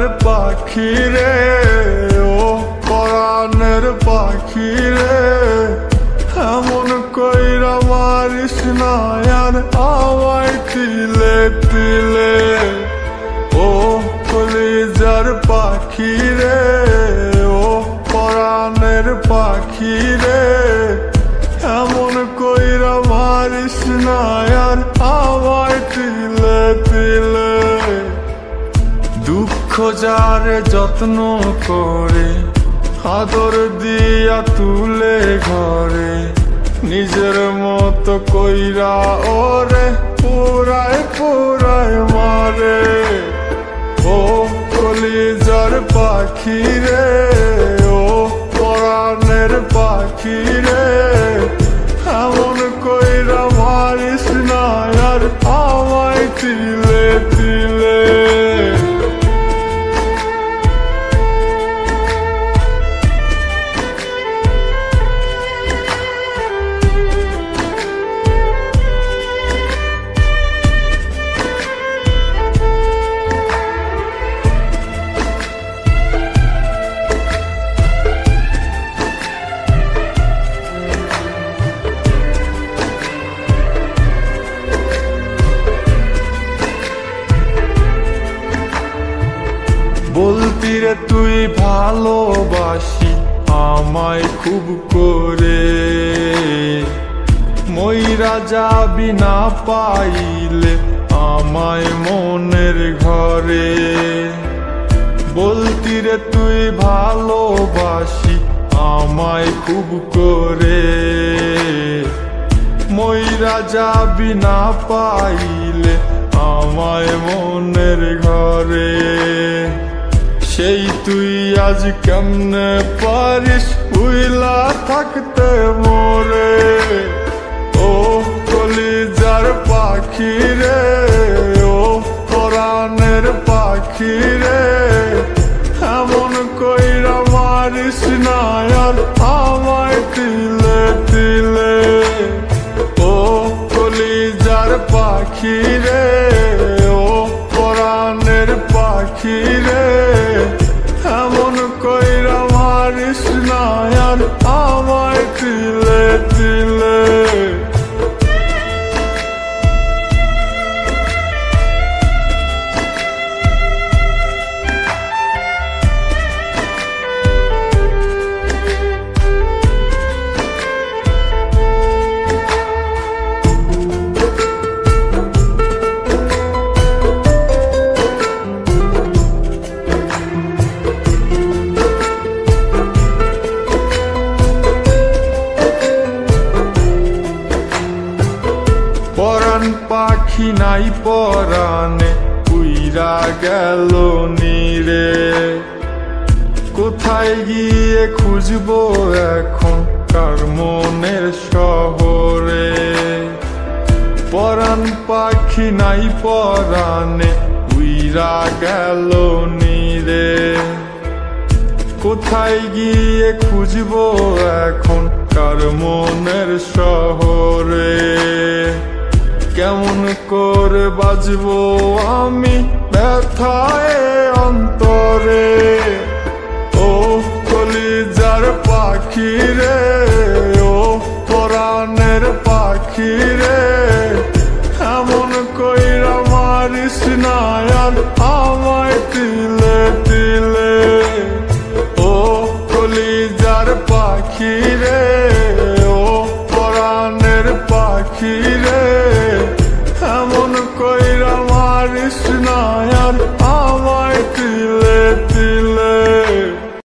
কলিজার পাখি রে, ও পরাণের পাখি রে, এমন কইরা মারিস না আর আমায় তিলে তিলে। ও কলিজার পাখি রে, ও পরাণের পাখি রে, এমন কইরা মারিস না আর আমায় তিলে তিলে। দুঃখ যারে যত্ন করে আদর দিয়া তুলে ঘরে, নিজের মতো কইরা ওরে পুরায় পুরায় মারে। ও কলিজার পাখি রে, ও পরাণের পাখি রে, এমন কইরা মারিস না আর আমায় তিলে তিলে। বলতি রে তুই ভালোবাসি আমায় খুব করে, মইরা যাবি না পাইলে আমায় মনের ঘরে। বলতি রে তুই ভালোবাসি আমায় খুব করে, মইরা যাবি না পাইলে আমায় মনের ঘরে। সেই তুই আজ কেমনে পারিস উইলা থাকতে মোরে। ও কলিজার পাখি রে, ও পরাণের পাখি রে, এমন কইরা মারিস না আর আমায় তিলে তিলে। ও কলিজার পাখি রে, ও পরাণের পাখি রে, এমন কইরা মারিস না আর আমায় তিলে তিলে। পরাণ পাখি নাই পরাণে উইরা গেল নীরে, কোথায় গিয়ে খুঁজবো এখন কার মনের শহরে। পরাণ পাখি নাই পরাণে উইরা গেল নীরে, কোথায় গিয়ে খুঁজবো এখন কার মনের শহরে। কেমন করে বাজবো আমি ব্যথায় অন্তরে। ও কলিজার পাখি রে, ও পরাণের পাখি রে, এমন কইরা মারিস না আর আমায় তিলে তিলে। ও কলিজার পাখি রে, ও পরাণের পাখি রে, এমন কইরা মারিস না আর আমায় তিলে